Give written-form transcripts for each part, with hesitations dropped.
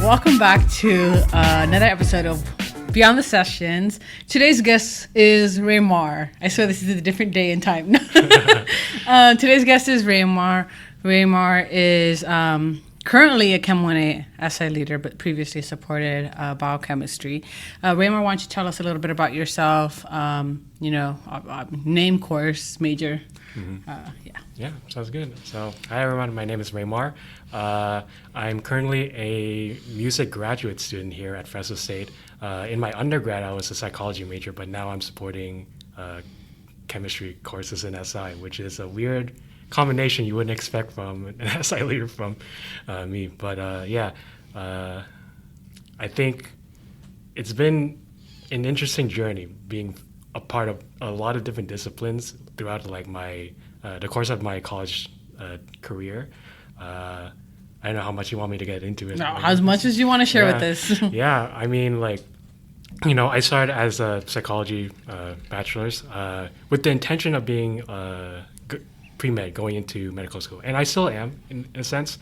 Welcome back to another episode of Beyond the Sessions. Today's guest is Reymar. I swear this is a different day and time. Today's guest is Reymar. Reymar is currently a Chem 1A SI leader, but previously supported biochemistry. Reymar, why don't you tell us a little bit about yourself, name, course, major. Yeah, sounds good. So, hi everyone, my name is Reymar. I'm currently a music graduate student here at Fresno State. In my undergrad, I was a psychology major, but now I'm supporting chemistry courses in SI, which is a weird combination you wouldn't expect from an SI leader from me. But I think it's been an interesting journey being a part of a lot of different disciplines throughout the course of my college career. I don't know how much you want me to get into it. No, as much as you want to share with us. Yeah, I mean, I started as a psychology bachelor's with the intention of being pre-med, going into medical school. And I still am, in a sense.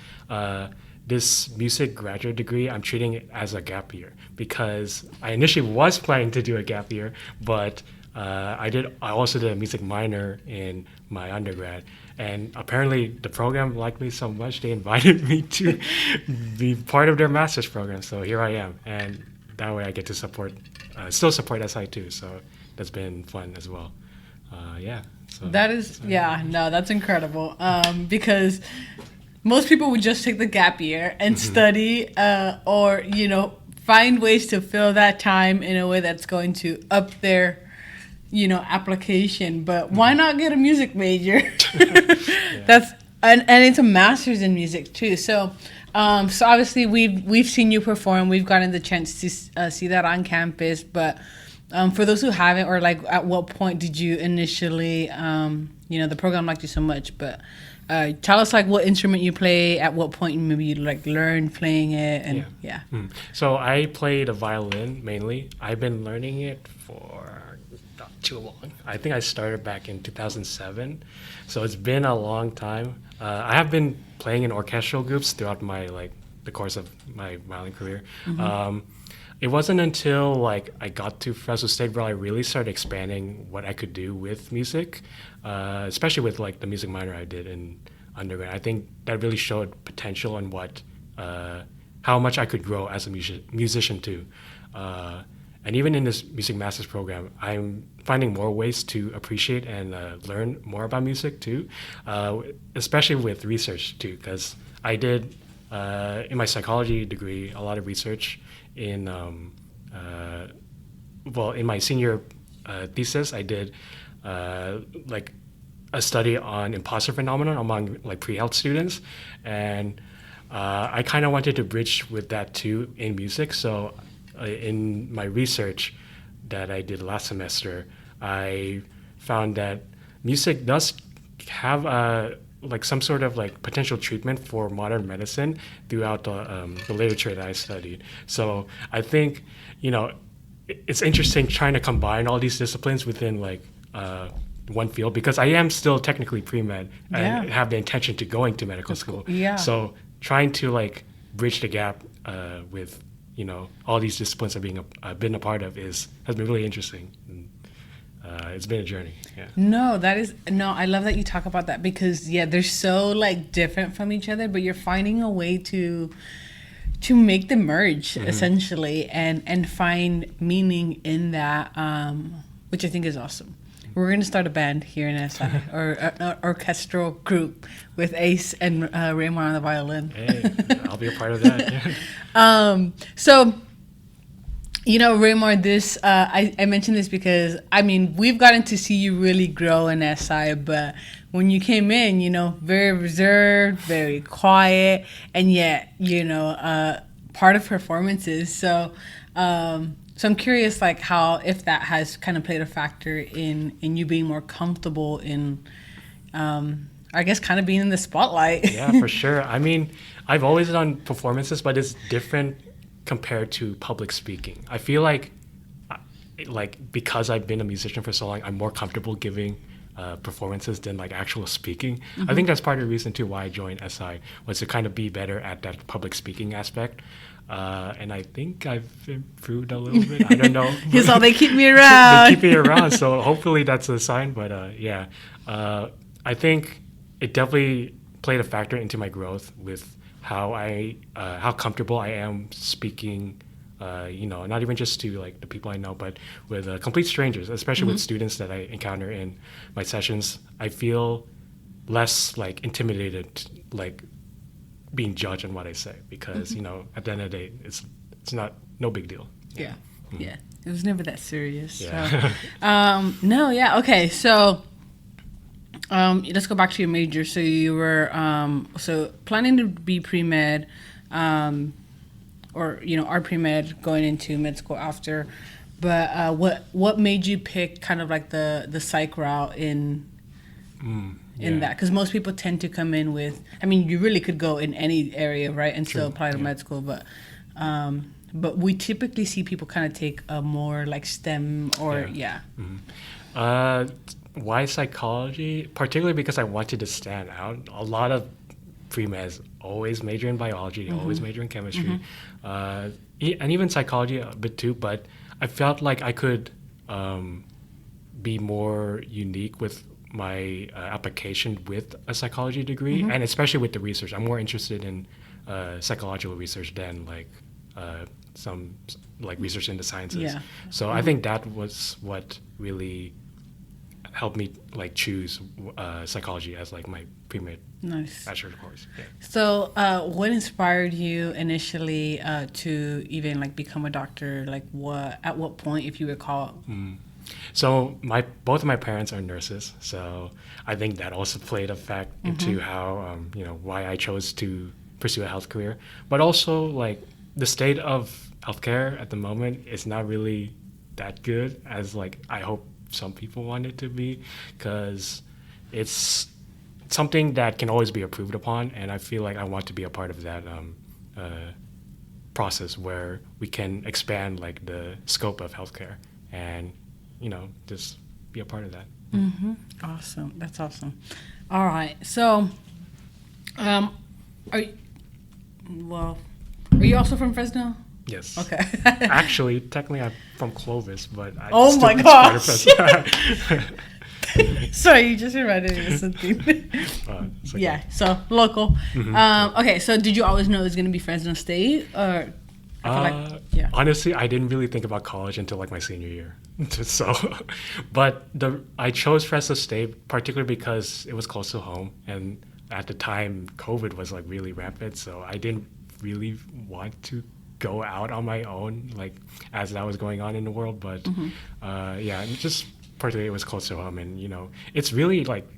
This music graduate degree, I'm treating it as a gap year because I initially was planning to do a gap year, but I also did a music minor in my undergrad, and apparently the program liked me so much they invited me to be part of their master's program. So here I am, and that way I get to still support SI too. So that's been fun as well. So that's incredible. Because most people would just take the gap year and study, or find ways to fill that time in a way that's going to up their application. But why not get a music major? That's and it's a master's in music too. So obviously we've seen you perform. We've gotten the chance to see that on campus. But for those who haven't, or at what point did you initially the program liked you so much? But tell us what instrument you play. At what point maybe you learned playing it, and So I played a violin mainly. I've been learning it for not too long. I think I started back in 2007, so it's been a long time. I have been playing in orchestral groups throughout my the course of my violin career. It wasn't until I got to Fresno State where I really started expanding what I could do with music, especially with the music minor I did in undergrad. I think that really showed potential and how much I could grow as a musician too. And even in this music master's program, I'm finding more ways to appreciate and learn more about music too, especially with research too, because I did in my psychology degree a lot of research in my senior thesis. I did a study on imposter phenomenon among pre-health students, and I kind of wanted to bridge with that too in music. So in my research that I did last semester, I found that music does have some sort of potential treatment for modern medicine throughout the literature that I studied. So I think it's interesting trying to combine all these disciplines within one field, because I am still technically pre-med and have the intention to going to medical school. Yeah. So trying to bridge the gap with all these disciplines I've been a part of has been really interesting. And, it's been a journey. Yeah. I love that you talk about that, because they're so different from each other, but you're finding a way to make them merge essentially and find meaning in that, which I think is awesome. We're going to start a band here in SI, or an orchestral group with Ace and Reymar on the violin. Hey, I'll be a part of that. So, Reymar, this I mentioned this because we've gotten to see you really grow in SI, but when you came in, very reserved, very quiet, and yet part of performances. So I'm curious, if that has kind of played a factor in you being more comfortable in, I guess, kind of being in the spotlight. Yeah, for sure. I've always done performances, but it's different compared to public speaking. I feel like because I've been a musician for so long, I'm more comfortable giving performances than like actual speaking. I think that's part of the reason too why I joined SI was to kind of be better at that public speaking aspect. And I think I've improved a little bit. I don't know. Here's how they keep me They around. keep me around, so hopefully that's a sign. But I think it definitely played a factor into my growth with how comfortable I am speaking. Not even just to like the people I know, but with complete strangers, especially with students that I encounter in my sessions. I feel less like intimidated, like being judged on what I say, because at the end of the day, it's not no big deal. Yeah. Yeah. It was never that serious. Yeah. So, no, yeah. Okay. So, let's go back to your major. So you were, planning to be pre-med, or, are pre-med going into med school after, but, what made you pick kind of like the psych route in that? Because most people tend to come in with, I mean, you really could go in any area, right, and still apply to med school, but we typically see people kind of take a more like STEM or Why psychology? Particularly because I wanted to stand out. A lot of pre-meds always major in biology, always major in chemistry, and even psychology a bit too, but I felt like I could be more unique with my application with a psychology degree, and especially with the research. I'm more interested in psychological research than like some like research in the sciences. Yeah. So I think that was what really helped me like choose psychology as like my pre-med bachelor's course. Yeah. So what inspired you initially to even like become a doctor? Like at what point, if you recall? So both of my parents are nurses, so I think that also played a fact into how why I chose to pursue a health career. But also like the state of healthcare at the moment is not really that good as like I hope some people want it to be, because it's something that can always be improved upon, and I feel like I want to be a part of that process where we can expand like the scope of healthcare and just be a part of that. Awesome. That's awesome. All right. So, are you also from Fresno? Yes. Okay. Actually, technically, I'm from Clovis, but I Oh my it's part of gosh. Fresno. Sorry, you just reminded me of something. It's okay. Yeah. So local. Okay. So did you always know it was going to be Fresno State, or? Honestly, I didn't really think about college until like my senior year. So, but I chose Fresno State particularly because it was close to home, and at the time COVID was like really rampant. So I didn't really want to go out on my own, like as that was going on in the world. But just particularly it was close to home, and it's really like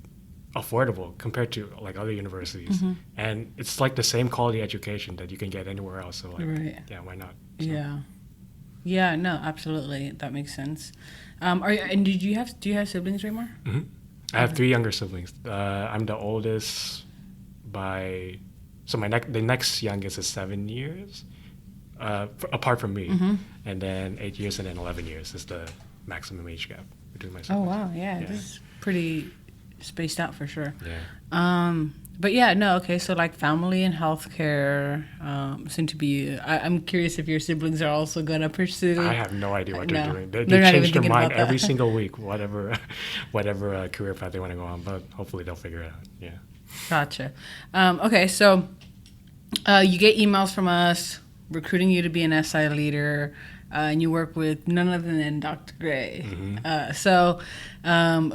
affordable compared to like other universities, and it's like the same quality education that you can get anywhere else. So like, why not? So. Yeah, no, absolutely, that makes sense. Do you have siblings, Reymar? I have 3 younger siblings. I'm the oldest by, so the next youngest is 7 years, apart from me, and then 8 years, and then 11 years is the maximum age gap between my siblings. Oh wow, yeah, this is pretty spaced out for sure. Yeah. But yeah, no, okay, so like family and healthcare seem to be. I'm curious if your siblings are also gonna pursue. I have no idea what they're doing. They not change even their mind about that. every single week, whatever career path they want to go on. But hopefully they'll figure it out. Yeah. Gotcha. Okay, so you get emails from us recruiting you to be an SI leader, and you work with none other than Dr. Gray.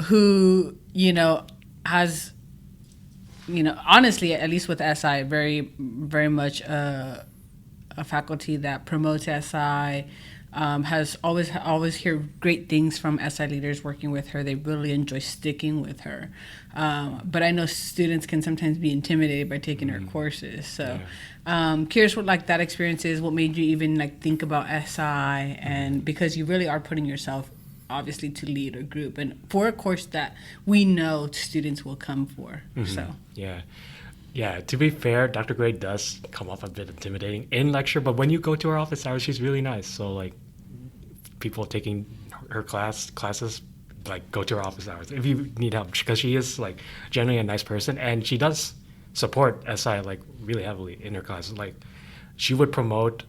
Who has. Honestly, at least with SI, very, very much a faculty that promotes SI, has always heard great things from SI leaders working with her. They really enjoy sticking with her. But I know students can sometimes be intimidated by taking her courses. So curious what like that experience is, what made you even like think about SI, and because you really are putting yourself obviously to lead a group and for a course that we know students will come for. So to be fair, Dr. Gray does come off a bit intimidating in lecture, but when you go to her office hours, she's really nice. So like people taking her classes like go to her office hours if you need help, because she is like generally a nice person, and she does support SI like really heavily in her classes. Like she would promote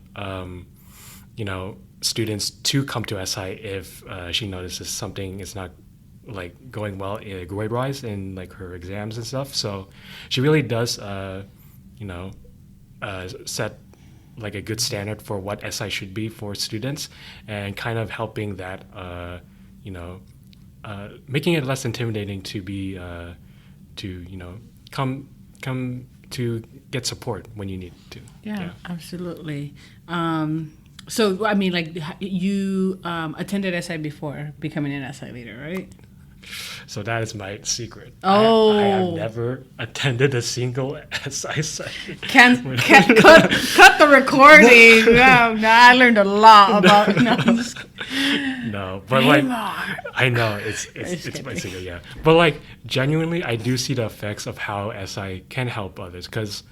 students to come to SI if she notices something is not like going well grade wise in like her exams and stuff. So she really does set like a good standard for what SI should be for students, and kind of helping that making it less intimidating to be come to get support when you need to. Yeah. Absolutely. So I mean, like you attended SI before becoming an SI leader, right? So that is my secret. Oh, I have never attended a single SI session. Can't cut the recording. No, I learned a lot about. No, I'm just, no, but like I know it's my secret, yeah. But like genuinely, I do see the effects of how SI can help others, because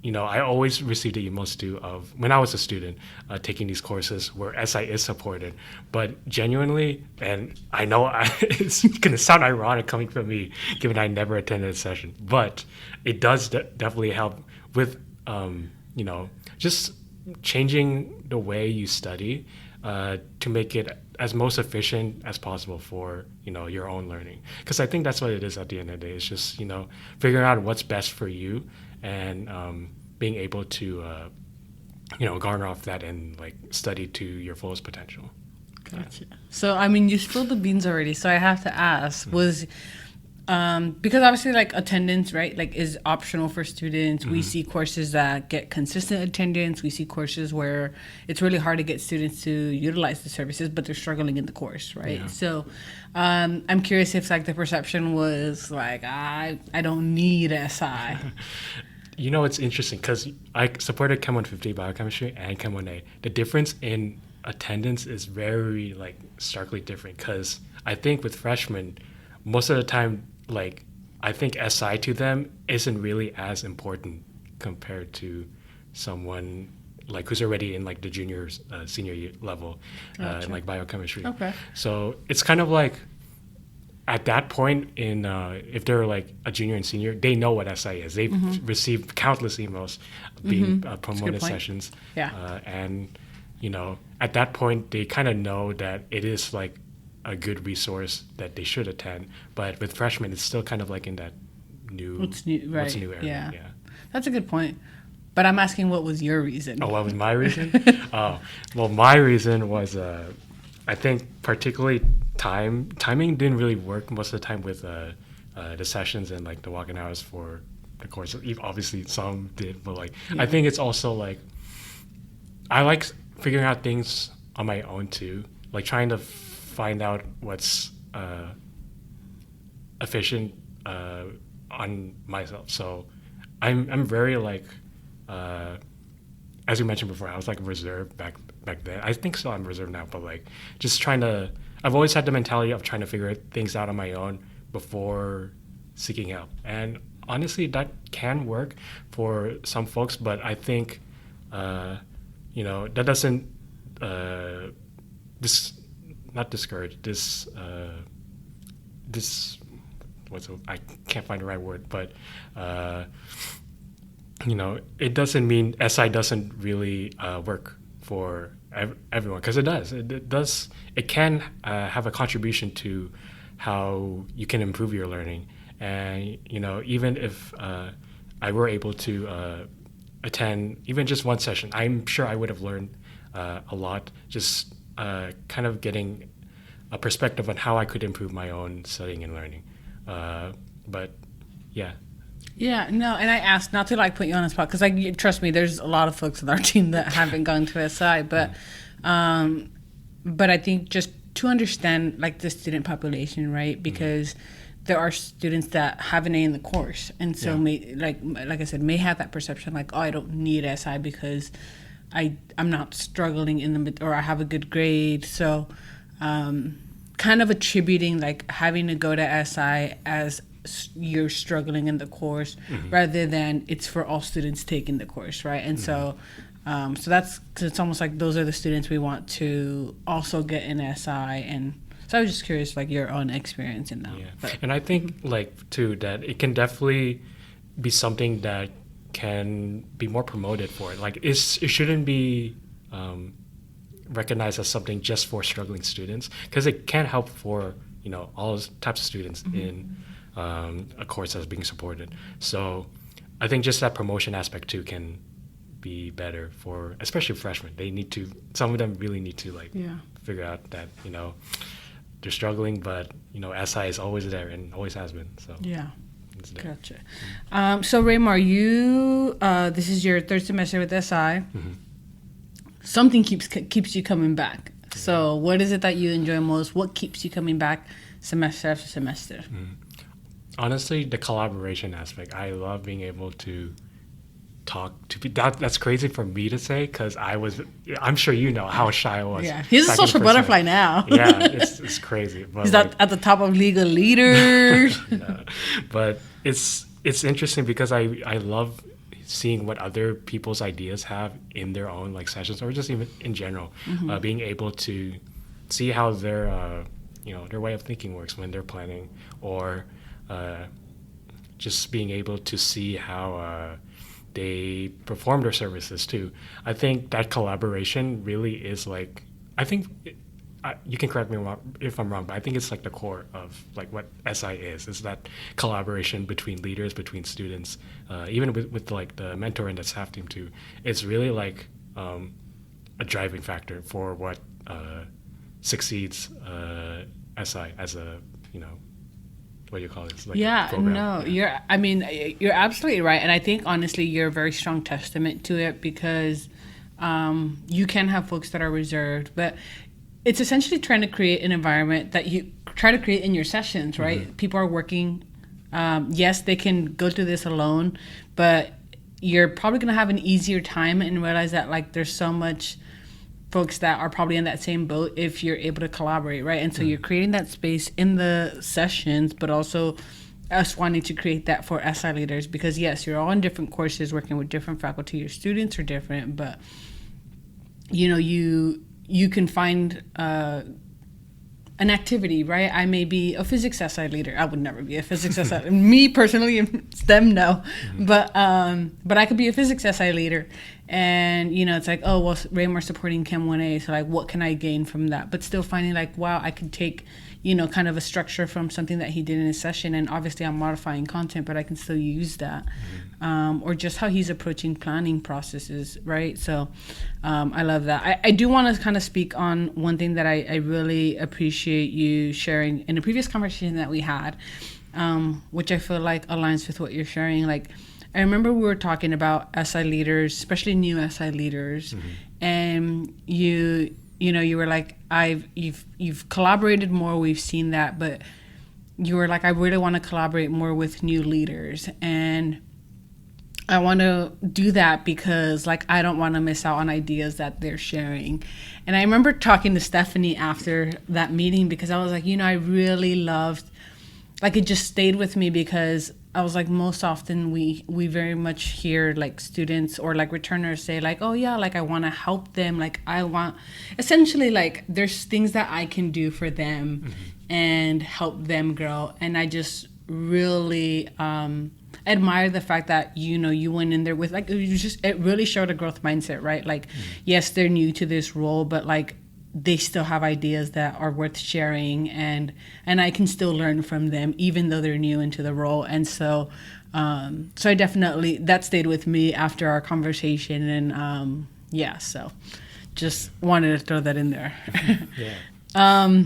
I always received the emails too of when I was a student taking these courses where SI is supported. But genuinely, and I know it's going to sound ironic coming from me, given I never attended a session, but it does definitely help with, just changing the way you study to make it as most efficient as possible for, your own learning. Because I think that's what it is at the end of the day. It's just, figuring out what's best for you, and being able to garner off that and like study to your fullest potential. Gotcha. So I mean, you spilled the beans already, so I have to ask, was because obviously like attendance, right, like is optional for students. We see courses that get consistent attendance. We see courses where it's really hard to get students to utilize the services, but they're struggling in the course, right? Yeah. So I'm curious if like the perception was like, I don't need SI. It's interesting because I supported Chem 150 biochemistry and Chem 1A. The difference in attendance is very like starkly different, because I think with freshmen, most of the time, like I think SI to them isn't really as important compared to someone like who's already in like the junior, senior year level, Gotcha. in like biochemistry. Okay. So it's kind of like at that point in if they're like a junior and senior, they know what SI is. They've received countless emails being promoted sessions. Yeah. And at that point they kind of know that it is like a good resource that they should attend. But with freshmen, it's still kind of like in that what's new area. Yeah. That's a good point. But I'm asking, what was your reason? Oh, what was my reason? Well, my reason was I think particularly timing didn't really work most of the time with the sessions and like the walk-in hours for the course. Obviously some did, but like I think it's also like I like figuring out things on my own too, like trying to find out what's efficient on myself. So I'm very like as you mentioned before, I was like reserved back then. I think so. I'm reserved now, but like just I've always had the mentality of trying to figure things out on my own before seeking help. And honestly, that can work for some folks, but I think that doesn't not discourage this I can't find the right word, but it doesn't mean SI doesn't really work for everyone, because it does. It can have a contribution to how you can improve your learning. And even if I were able to attend even just one session, I'm sure I would have learned a lot, just kind of getting a perspective on how I could improve my own studying and learning. But yeah. Yeah, no, and I asked not to like put you on the spot, because like trust me, there's a lot of folks on our team that haven't gone to SI, but I think just to understand like the student population, right? Because there are students that have an A in the course, and so may like I said, may have that perception like, oh, I don't need SI because I'm not struggling in the, or I have a good grade. So kind of attributing like having to go to SI as you're struggling in the course, rather than it's for all students taking the course, right? And so that's, cause it's almost like those are the students we want to also get in SI, and So I was just curious, like your own experience in that. Yeah, But, and I think like too that it can definitely be something that can be more promoted for it. Like it shouldn't be recognized as something just for struggling students, because it can help for all types of students in a course that's being supported. So I think just that promotion aspect too can be better for especially freshmen. Some of them really need to figure out that they're struggling, but SI is always there and always has been. So yeah. it's there. Gotcha. So Reymar, you this is your third semester with SI. Something keeps you coming back. So what is it that you enjoy most? What keeps you coming back semester after semester? Honestly, the collaboration aspect. I love being able to talk to people. That's crazy for me to say, because I'm sure how shy I was. Yeah, he's a social butterfly now. Yeah, it's crazy. But he's at the top of legal leaders. Yeah. But it's interesting because I love seeing what other people's ideas have in their own sessions, or just even in general, being able to see how their way of thinking works when they're planning, or just being able to see how they perform their services too. I think that collaboration really is you can correct me if I'm wrong, but I think it's the core of what SI is that collaboration between leaders, between students, even with the mentor and the staff team too. It's really a driving factor for what succeeds SI as a what do you call it? Program. No, you're absolutely right, and I think honestly you're a very strong testament to it, because you can have folks that are reserved, but it's essentially trying to create an environment that you try to create in your sessions, right? People are working. Yes, they can go through this alone, but you're probably going to have an easier time and realize that there's so much folks that are probably in that same boat if you're able to collaborate, right? And so you're creating that space in the sessions, but also us wanting to create that for SI leaders, because yes, you're all in different courses working with different faculty. Your students are different, but you can find an activity, right? I may be a physics SI leader. I would never be a physics SI. Me personally, STEM, no. But I could be a physics SI leader. And, it's Reymar's supporting Chem 1A. So, what can I gain from that? But still finding, wow, I could take, kind of a structure from something that he did in his session. And obviously, I'm modifying content, but I can still use that. Or just how he's approaching planning processes, right? So, I love that. I do want to kind of speak on one thing that I really appreciate you sharing in a previous conversation that we had, which I feel aligns with what you're sharing. I remember we were talking about SI leaders, especially new SI leaders, and you were like, you've collaborated more. We've seen that, but you were like, I really want to collaborate more with new leaders, and I want to do that because I don't want to miss out on ideas that they're sharing. And I remember talking to Stephanie after that meeting, because I was like, I really loved, it just stayed with me, because I was like, most often we very much hear students or returners say oh yeah, I want to help them. I want, essentially there's things that I can do for them and help them grow. And I just really admire the fact that you went in there with it really showed a growth mindset, right? Yes, they're new to this role, but they still have ideas that are worth sharing, and I can still learn from them even though they're new into the role. And so I definitely, that stayed with me after our conversation, and so just wanted to throw that in there. Yeah.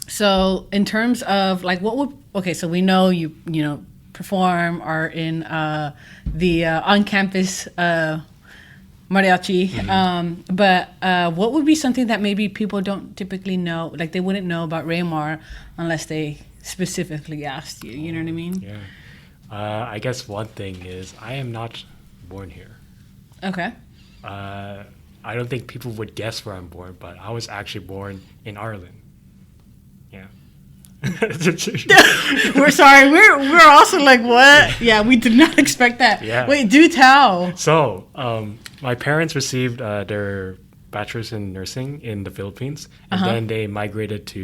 So in terms of so we know you perform, are in the on-campus mariachi, but what would be something that maybe people don't typically know, they wouldn't know about Reymar unless they specifically asked you? You know what I mean? Yeah. I guess one thing is I am not born here. Okay. I don't think people would guess where I'm born, but I was actually born in Ireland. Yeah. We're sorry. We're also what? Yeah, we did not expect that. Yeah. Wait, do tell. So, my parents received their bachelor's in nursing in the Philippines, and then they migrated to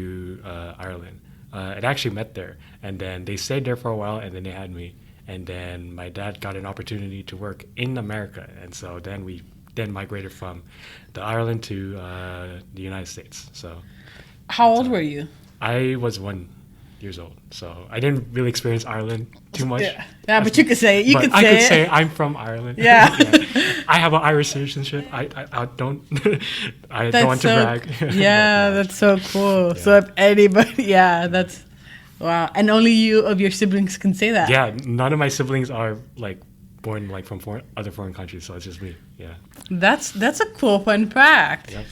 Ireland. It actually met there, and then they stayed there for a while, and then they had me. And then my dad got an opportunity to work in America, and so then we migrated from the Ireland to the United States. So How old were you? I was 1 year old, so I didn't really experience Ireland too much. Yeah, but you could say it. I could say I'm from Ireland. Yeah. I have an Irish citizenship. I don't I don't want to brag. Yeah, that's so cool. Yeah. So if anybody, that's wow, and only you of your siblings can say that. Yeah, none of my siblings are like born like from other foreign countries, so it's just me. Yeah. That's a cool fun fact. Yep.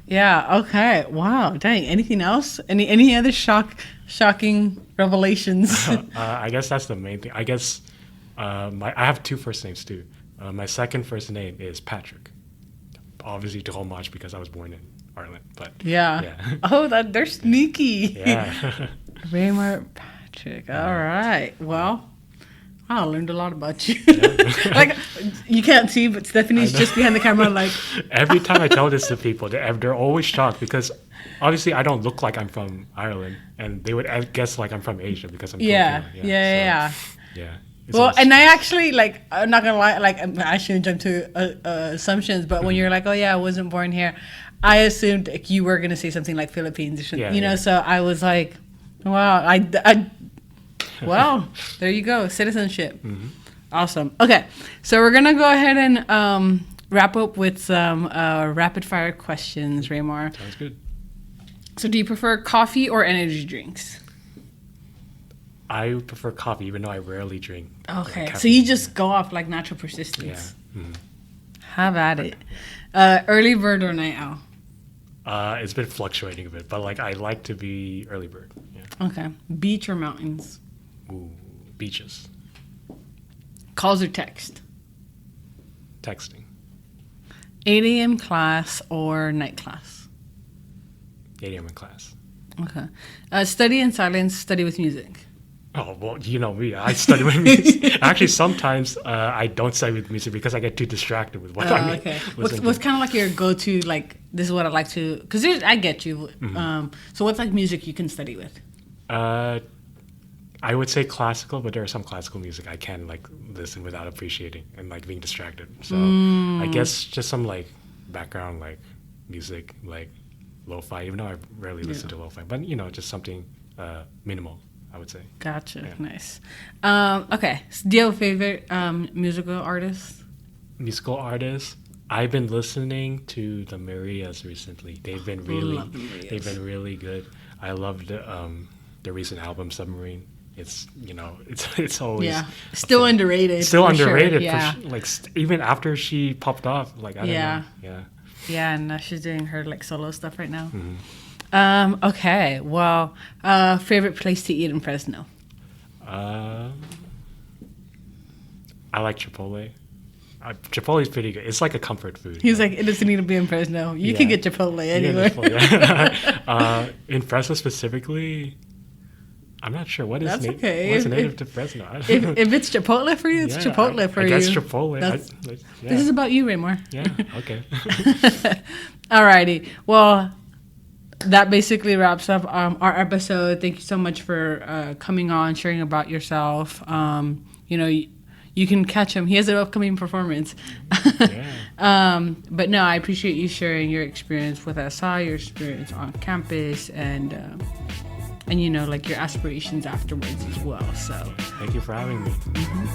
Yeah. Okay. Wow. Dang. Anything else? Any other shocking revelations? I guess that's the main thing. I guess I have two first names too. My second first name is Patrick. Obviously to homage because I was born in Ireland, but yeah. Oh, they're sneaky. Yeah. Reymar Patrick. All right. Well, I learned a lot about you. Like, you can't see, but Stephanie's just behind the camera, like. Every time I tell this to people, they're always shocked because obviously I don't look like I'm from Ireland, and they would guess like I'm from Asia because I'm Filipino. Yeah. Well, And I actually, like, I'm not gonna lie, like, I shouldn't jump to assumptions, but when you're like, oh yeah, I wasn't born here, I assumed like, you were gonna say something like Philippines, or something, you know. So I was like, wow, well, there you go, citizenship. Mm-hmm. Awesome. Okay, so we're gonna go ahead and wrap up with some rapid fire questions, Reymar. Sounds good. So, do you prefer coffee or energy drinks? I prefer coffee, even though I rarely drink. Okay, so you just go off like natural persistence. Yeah. Mm-hmm. Have at it. Early bird or night owl? It's been fluctuating a bit, but like I like to be early bird. Yeah. Okay. Beach or mountains? Ooh, beaches. Calls or text? Texting. 8 a.m. class or night class? 8 a.m. in class. Okay. Study in silence, study with music? Oh, well, you know me. I study with music. Actually, sometimes I don't study with music because I get too distracted with what I'm What's kind of like your go-to, like, this is what I like to... Because I get you. Mm-hmm. So what's like music you can study with? I would say classical, but there are some classical music I can like listen without appreciating and like being distracted. So I guess just some like background like music, like lo-fi, even though I rarely listen to lo-fi, but you know, just something minimal, I would say. Gotcha. Yeah. Nice. Okay. So do you have a favorite musical artist? Musical artists? I've been listening to the Marias recently. They've been really good. I loved the recent album Submarine. It's it's always still underrated. Still underrated. Sure. Yeah. Even after she popped off, like I don't know. Yeah, and she's doing her like solo stuff right now. Mm-hmm. Okay. Well, favorite place to eat in Fresno? I like Chipotle. Chipotle is pretty good. It's like a comfort food. He's like, it doesn't need to be in Fresno. You can get Chipotle anywhere. In Fresno specifically, I'm not sure what is That's okay. What's native to Fresno. if it's Chipotle for you, it's Chipotle for you. I guess Chipotle. This is about you, Reymar. Yeah. Okay. Alrighty. Well, that basically wraps up our episode. Thank you so much for coming on, sharing about yourself. You can catch him. He has an upcoming performance. But no, I appreciate you sharing your experience with SI, your experience on campus, and like your aspirations afterwards as well. So thank you for having me.